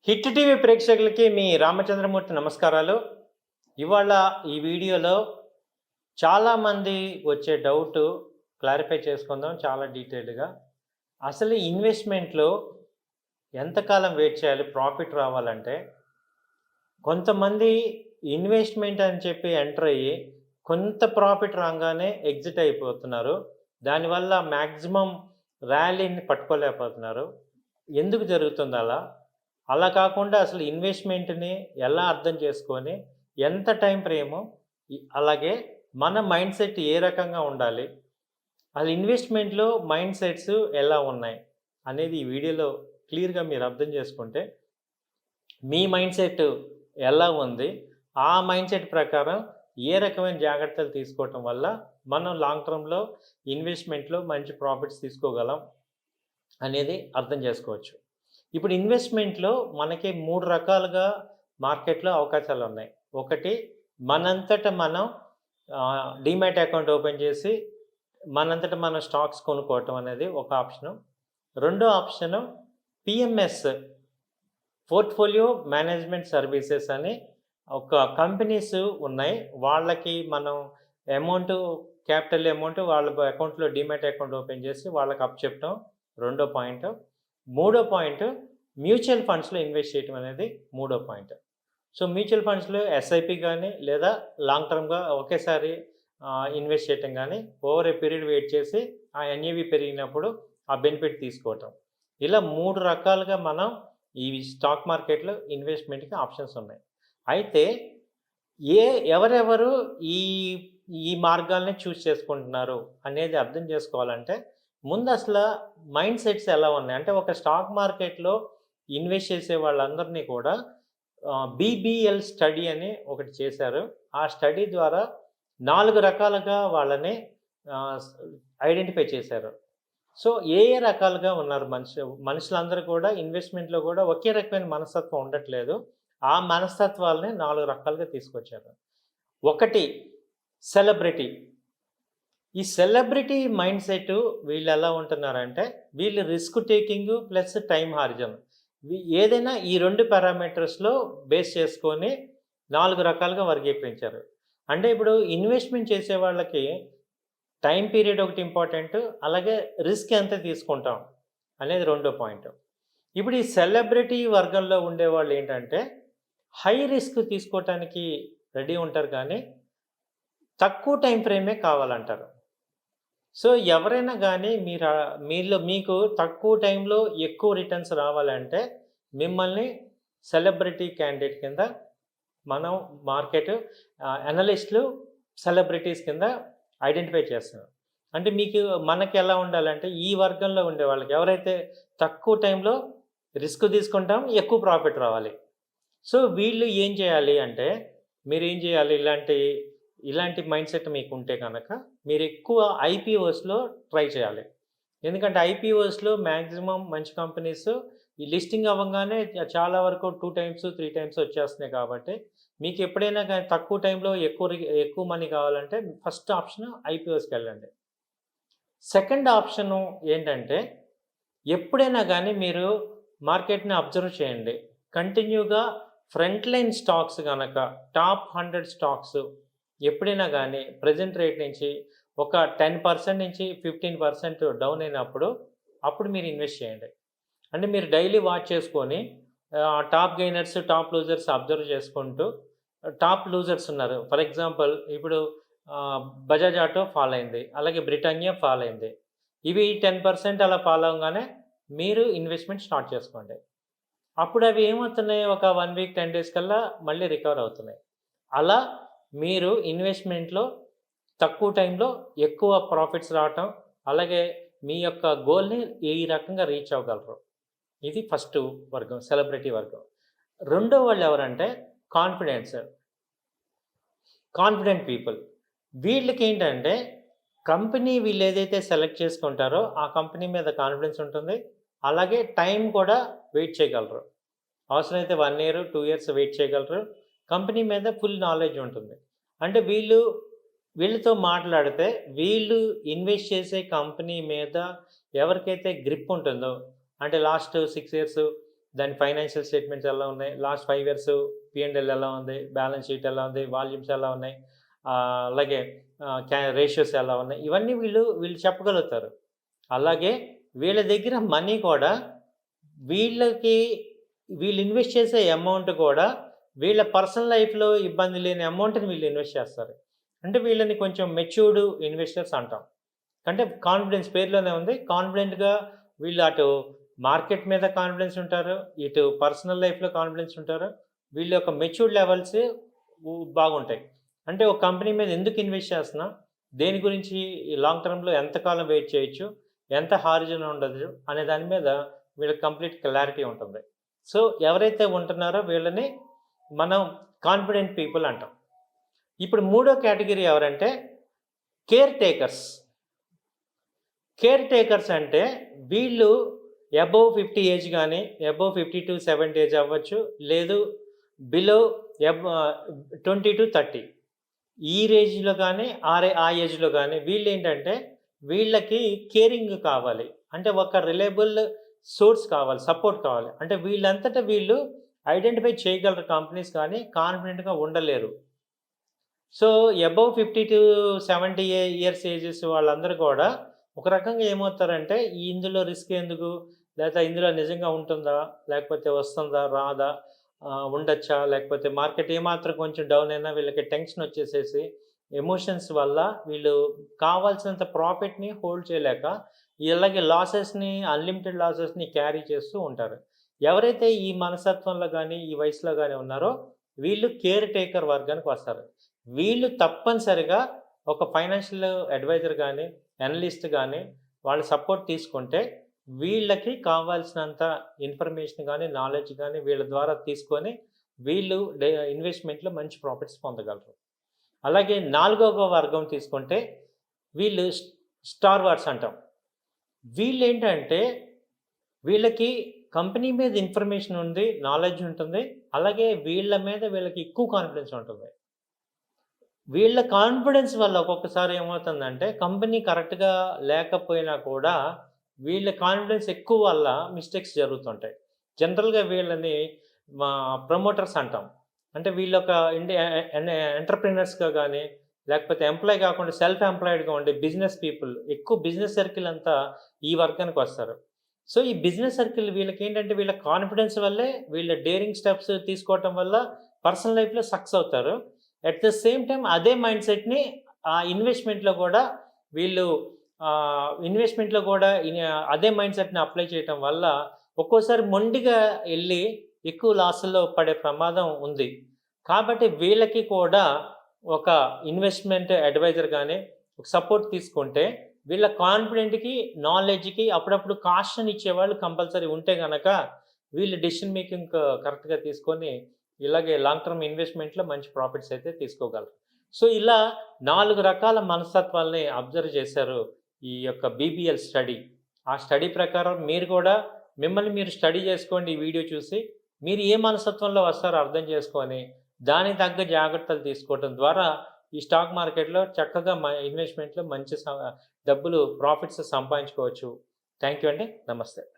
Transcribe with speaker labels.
Speaker 1: Hit TV ప్రేక్షకులకి మీ రామచంద్రమూర్తి నమస్కారాలు. ఇవాళ ఈ వీడియోలో చాలామంది వచ్చే డౌట్ క్లారిఫై చేసుకుందాం చాలా డీటెయిల్డ్‌గా. అసలు ఇన్వెస్ట్‌మెంట్‌లో ఎంతకాలం వెయిట్ చేయాలి ప్రాఫిట్ రావాలంటే? కొంతమంది ఇన్వెస్ట్‌మెంట్ అని చెప్పి ఎంటర్ అయ్యి కొంత ప్రాఫిట్ రాంగానే ఎగ్జిట్ అయిపోతున్నారు. దానివల్ల మాక్సిమం ర్యాలీని పట్టుకోలేకపోతున్నారు. ఎందుకు జరుగుతుంది అలా? అలా కాకుండా అసలు ఇన్వెస్ట్‌మెంట్‌ని ఎలా అర్థం చేసుకొని, ఎంత టైం ఫ్రేము, అలాగే మన మైండ్ సెట్ ఏ రకంగా ఉండాలి? అసలు ఇన్వెస్ట్‌మెంట్‌లో మైండ్ సెట్స్ ఎలా ఉన్నాయి? అనేది ఈ వీడియోలో క్లియర్‌గా మీరు అర్థం చేసుకుంటే, మీ మైండ్ సెట్ ఎలా ఉంది? ఆ మైండ్ సెట్ ప్రకారం ఏ రకమైన జాగ్రత్తలు తీసుకోవటం వల్ల మనం లాంగ్ టర్మ్‌లో ఇన్వెస్ట్‌మెంట్‌లో మంచి ప్రాఫిట్స్ తీసుకోగలం అనేది అర్థం చేసుకోవచ్చు. ఇప్పుడు ఇన్వెస్ట్‌మెంట్‌లో మనకి 3 రకాలుగా మార్కెట్‌లో అవకాశాలున్నాయి. ఒకటి మనంతట మనం డీమ్యాట్ అకౌంట్ ఓపెన్ చేసి మనంతట మనం స్టాక్స్ కొనుక్కోవటం అనేది ఒక ఆప్షను. రెండో option PMS portfolio management services అని ఒక కంపెనీస్ ఉన్నాయి. వాళ్ళకి మనం క్యాపిటల్ అమౌంట్ వాళ్ళ అకౌంట్‌లో డీమ్యాట్ అకౌంట్ ఓపెన్ చేసి వాళ్ళకి అప్పచెప్పటం రెండో పాయింట్. మూడో పాయింట్ మ్యూచువల్ ఫండ్స్‌లో ఇన్వెస్ట్ చేయటం అనేది మూడో పాయింట్. సో, మ్యూచువల్ ఫండ్స్‌లో ఎస్ఐపి గానీ లేదా లాంగ్ టర్మ్‌గా ఒకేసారి ఇన్వెస్ట్ చేయటం గానీ ఓవర్ ఏ పీరియడ్ వెయిట్ చేసి ఆ ఎన్ఏవి పెరిగినప్పుడు ఆ బెనిఫిట్ తీసుకోవటం. ఇలా 3 రకాలుగా మనం ఈ స్టాక్ మార్కెట్‌లో ఇన్వెస్ట్‌మెంట్‌కి ఆప్షన్స్ ఉన్నాయి. అయితే ఎవరెవరు ఈ ఈ మార్గాల్ని చూజ్ చేసుకుంటున్నారు అనేది అర్థం చేసుకోవాలంటే ముందు అసల మైండ్ సెట్స్ ఎలా ఉన్నాయి? అంటే ఒక స్టాక్ మార్కెట్‌లో ఇన్వెస్ట్ చేసే వాళ్ళందరినీ కూడా బీబీఎల్ స్టడీ అని ఒకటి చేశారు. ఆ స్టడీ ద్వారా 4 రకాలుగా వాళ్ళని ఆహ్, ఐడెంటిఫై చేశారు. సో, ఏ ఏ రకాలుగా ఉన్నారు మనుషులందరూ కూడా ఇన్వెస్ట్‌మెంట్‌లో కూడా ఒకే రకమైన మనస్తత్వం ఉండట్లేదు. ఆ మనస్తత్వాలని 4 రకాలుగా తీసుకొచ్చారు. ఒకటి సెలబ్రిటీ. ఈ సెలబ్రిటీ మైండ్ సెట్ వీళ్ళెలా ఉంటున్నారంటే, వీళ్ళు రిస్క్ టేకింగు ప్లస్ టైమ్ హారిజన్. ఏదైనా ఈ 2 పారామీటర్స్‌లో బేస్ చేసుకొని 4 రకాలుగా వర్గీకరించారు. అంటే ఇప్పుడు ఇన్వెస్ట్‌మెంట్ చేసే వాళ్ళకి టైమ్ పీరియడ్ ఒకటి ఇంపార్టెంటు. అలాగే రిస్క్ ఎంత తీసుకుంటాం అనేది రెండో పాయింట్. ఇప్పుడు ఈ సెలబ్రిటీ వర్గంలో ఉండేవాళ్ళేంటంటే, హై రిస్క్ తీసుకోవటానికి రెడీ ఉంటారు కానీ, తక్కువ టైమ్ ఫ్రేమే కావాలంటారు. సో, ఎవరైనా గానీ మీకు తక్కువ టైంలో ఎక్కువ రిటర్న్స్ రావాలంటే, మిమ్మల్ని సెలబ్రిటీ క్యాండిడేట్ కింద మనం అనలిస్ట్‌లు సెలబ్రిటీస్ కింద ఐడెంటిఫై చేస్తున్నారు. అంటే మనకెలా ఉండాలంటే, ఈ వర్గంలో ఉండే వాళ్ళకి ఎవరైతే తక్కువ టైంలో రిస్క్ తీసుకుంటాం, ఎక్కువ ప్రాఫిట్ రావాలి. సో, వీళ్ళు ఏం చేయాలి అంటే, మీరేం చేయాలి ఇలాంటి మైండ్ సెట్ మీకుంటే గనక, మీరెక్కువ ఐపీఓస్‌లో ట్రై చేయాలి. ఎందుకంటే ఐపీఓస్‌లో మాక్సిమం మంచి కంపెనీస్ ఈ లిస్టింగ్ అవ్వంగానే చాలా వరకు 2 టైమ్స్, 3 టైమ్స్ వచ్చేస్తున్నాయి కాబట్టి, మీకెప్పుడైనా గానీ తక్కువ టైంలో ఎక్కువ మనీ కావాలంటే ఫస్ట్ ఆప్షన్ ఐపీఓస్‌కెళ్ళండి. సెకండ్ ఆప్షను ఏంటంటే, ఎప్పుడైనా గానీ మీరు మార్కెట్‌ని అబ్జర్వ్ చేయండి. కంటిన్యూగా ఫ్రంట్ లైన్ స్టాక్స్ గనక టాప్ 100 స్టాక్స్ ఎప్పుడైనా గానీ ప్రెజెంట్ రేట్ నుంచి ఒక 10% నుంచి 15% డౌన్ అయినప్పుడు, అప్పుడు మీరు ఇన్వెస్ట్ చేయండి. అంటే మీరు డైలీ వాచ్ చేసుకొని top gainers, top losers observe చేసుకుంటూ టాప్ లూజర్స్ ఉన్నారు. ఫర్ ఎగ్జాంపుల్ ఇప్పుడు బజాజ్ ఆటో ఫాల్ అయింది. అలాగే బ్రిటానియా ఫాల్ అయింది. ఇవి 10% అలా ఫాల్ అవ్వంగానే మీరు ఇన్వెస్ట్‌మెంట్ స్టార్ట్ చేసుకోండి. అప్పుడు అవి ఏమవుతున్నాయి ఒక 1 వీక్, 10 డేస్ కల్లా మళ్ళీ రికవర్ అవుతున్నాయి. అలా మీరు ఇన్వెస్ట్‌మెంట్‌లో తక్కువ టైంలో ఎక్కువ ప్రాఫిట్స్ రావటం, అలాగే మీ యొక్క గోల్‌ని ఈ రకంగా రీచ్ అవ్వగలరు. ఇది ఫస్టు వర్గం సెలబ్రిటీ వర్గం. రెండో వాళ్ళెవరంటే కాన్ఫిడెంట్ పీపుల్. వీళ్ళకేంటంటే వీళ్ళేదైతే సెలెక్ట్ చేసుకుంటారో ఆ కంపెనీ మీద కాన్ఫిడెన్స్ ఉంటుంది. అలాగే టైం కూడా వెయిట్ చేయగలరు. అవసరమైతే 1 ఇయర్, 2 ఇయర్స్ వెయిట్ చేయగలరు. కంపెనీ మీద ఫుల్ నాలెడ్జ్ ఉంటుంది. అంటే వీళ్ళతో మాట్లాడితే వీళ్ళు ఇన్వెస్ట్ చేసే కంపెనీ మీద ఎవరికైతే గ్రిప్ ఉంటుందో, అంటే లాస్ట్ 6 ఇయర్స్ దాని ఫైనాన్షియల్ స్టేట్మెంట్స్ ఎలా ఉన్నాయి, లాస్ట్ 5 ఇయర్స్ P&L ఎలా ఉంది, బ్యాలెన్స్ షీట్ ఎలా ఉంది, వాల్యూమ్స్ ఎలా ఉన్నాయి, అలాగే రేషియోస్ ఎలా ఉన్నాయి, ఇవన్నీ వీళ్ళు చెప్పగలుగుతారు. అలాగే వీళ్ళ దగ్గర మనీ కూడా వీళ్ళకి వీళ్ళు ఇన్వెస్ట్ చేసే అమౌంట్ కూడా వీళ్ళ పర్సనల్ లైఫ్‌లో ఇబ్బంది లేని అమౌంట్‌ని వీళ్ళు ఇన్వెస్ట్ చేస్తారు. అంటే వీళ్ళని కొంచెం మెచ్యూర్డ్ ఇన్వెస్టర్స్ అంటాం. అంటే కాన్ఫిడెన్స్ పేరులోనే ఉంది. కాన్ఫిడెంట్‌గా వీళ్ళు అటు మార్కెట్ మీద కాన్ఫిడెన్స్ ఉంటారు. ఇటు పర్సనల్ లైఫ్‌లో కాన్ఫిడెన్స్ ఉంటారు. వీళ్ళ యొక్క మెచ్యూర్డ్ లెవెల్స్ బాగుంటాయి. అంటే ఒక కంపెనీ మీద ఎందుకు ఇన్వెస్ట్ చేస్తున్నాం? దేని గురించి ఈ లాంగ్ టర్మ్‌లో ఎంతకాలం వెయిట్ చేయొచ్చు? ఎంత హారిజన్ ఉండదు? అనే దాని మీద వీళ్ళకి కంప్లీట్ క్లారిటీ ఉంటుంది. సో, ఎవరైతే ఉంటున్నారో వీళ్ళని మనం కాన్ఫిడెంట్ పీపుల్ అంటాం. ఇప్పుడు మూడో కేటగిరీ ఎవరంటే కేర్ టేకర్స్. కేర్ టేకర్స్ అంటే వీళ్ళు అబోవ్ 50 ఏజ్ గానీ, అబోవ్ 50-70 ఏజ్ అవ్వచ్చు. లేదు బిలో 20-30 ఈ రేంజ్‌లో గానీ, ఆ ఏజ్‌లో గానీ వీళ్ళేంటంటే వీళ్ళకి కేరింగ్ కావాలి. అంటే ఒక రిలయబుల్ సోర్స్ కావాలి, సపోర్ట్ కావాలి. అంటే వీళ్ళంతట వీళ్ళు ఐడెంటిఫై చేయగలరు కంపెనీస్ కానీ కాన్ఫిడెంట్‌గా ఉండలేరు. సో, అబోవ్ 50-70 ఇయర్స్ ఏజెస్ వాళ్ళందరూ కూడా ఒక రకంగా ఏమవుతారంటే, ఇందులో రిస్క్ ఎందుకు? లేకపోతే ఇందులో నిజంగా ఉంటుందా? లేకపోతే వస్తుందా? రాదా? ఉండొచ్చా? లేకపోతే మార్కెట్ ఏమాత్రం కొంచెం డౌన్ అయినా వీళ్ళకి టెన్షన్ వచ్చేసేసి ఎమోషన్స్ వల్ల వీళ్ళు కావాల్సినంత ప్రాఫిట్‌ని హోల్డ్ చేయలేక ఇలాగే అన్‌లిమిటెడ్ లాసెస్‌ని క్యారీ చేస్తూ ఉంటారు. ఎవరైతే ఈ మనస్తత్వంలో గానీ, ఈ వయసులో గానీ ఉన్నారో వీళ్ళు కేర్ టేకర్ వర్గానికి వస్తారు. వీళ్ళు తప్పనిసరిగా ఒక ఫైనాన్షియల్ అడ్వైజర్ గానీ, అనలిస్ట్ గానీ వాళ్ళ సపోర్ట్ తీసుకుంటే వీళ్ళకి కావాల్సినంత ఇన్ఫర్మేషన్ గానీ, నాలెడ్జ్ గానీ వీళ్ళ ద్వారా తీసుకొని వీళ్ళు ఇన్వెస్ట్‌మెంట్‌లో మంచి ప్రాఫిట్స్ పొందగలరు. అలాగే నాలుగవ వర్గం తీసుకుంటే వీళ్ళు స్టార్ వార్స్ అంటాం. వీళ్ళేంటంటే వీళ్ళకి కంపెనీ మీద ఇన్ఫర్మేషన్ ఉంది, నాలెడ్జ్ ఉంటుంది. అలాగే వీళ్ళకి ఎక్కువ కాన్ఫిడెన్స్ ఉంటుంది. వీళ్ళ కాన్ఫిడెన్స్ వల్ల ఒక్కొక్కసారి ఏమవుతుందంటే కంపెనీ కరెక్ట్‌గా లేకపోయినా కూడా వీళ్ళ కాన్ఫిడెన్స్ ఎక్కువ వల్ల మిస్టేక్స్ జరుగుతుంటాయి. జనరల్‌గా వీళ్ళని ప్రమోటర్స్ అంటాం. అంటే వీళ్ళొక ఎంటర్‌ప్రెన్యూర్స్‌గా గానీ, లేకపోతే ఎంప్లాయీ కాకుండా సెల్ఫ్ ఎంప్లాయిడ్‌గా ఉండే బిజినెస్ పీపుల్ ఎక్కువ బిజినెస్ సర్కిల్ అంతా ఈ వర్గానికి వస్తారు. సో, ఈ బిజినెస్ సర్కిల్ వీళ్ళకేంటంటే వీళ్ళ కాన్ఫిడెన్స్ వల్లే వీళ్ళ డేరింగ్ స్టెప్స్ తీసుకోవటం వల్ల పర్సనల్ లైఫ్‌లో సక్సెస్ అవుతారు. అట్ ద సేమ్ టైమ్ అదే మైండ్ సెట్‌ని ఇన్వెస్ట్‌మెంట్‌లో కూడా వీళ్ళు అదే మైండ్ సెట్‌ని అప్లై చేయటం వల్ల ఒక్కోసారి మొండిగా ఎళ్లి ఎక్కువ లాస్‌ల్లో పడే ప్రమాదం ఉంది. కాబట్టి వీళ్ళకి కూడా ఒక ఇన్వెస్ట్‌మెంట్ అడ్వైజర్ గానీ, ఒక సపోర్ట్ తీసుకుంటే వీళ్ళ కాన్ఫిడెంట్‌కి, నాలెడ్జ్‌కి అప్పుడప్పుడు కాషన్ ఇచ్చేవాళ్ళు కంపల్సరీ ఉంటే గనక వీళ్ళు డెసిషన్ మేకింగ్ కరెక్ట్‌గా తీసుకొని ఇలాగే లాంగ్ టర్మ్ ఇన్వెస్ట్‌మెంట్‌లో మంచి ప్రాఫిట్స్ అయితే తీసుకోగలరు. సో, ఇలా 4 రకాల మనస్తత్వాల్ని అబ్జర్వ్ చేశారు ఈ యొక్క బీబీఎల్ స్టడీ. ఆ స్టడీ ప్రకారం మీరు కూడా మిమ్మల్ని మీరు స్టడీ చేసుకోండి ఈ వీడియో చూసి. మీరు ఏ మనస్తత్వంలో వస్తారో అర్థం చేసుకొని, దానికి తగ్గ జాగ్రత్తలు తీసుకోవటం ద్వారా ఈ స్టాక్ మార్కెట్‌లో చక్కగా ఇన్వెస్ట్‌మెంట్‌లో మంచి డబ్బులు ప్రాఫిట్స్ సంపాదించుకోవచ్చు. థాంక్ యూ అండి. నమస్తే.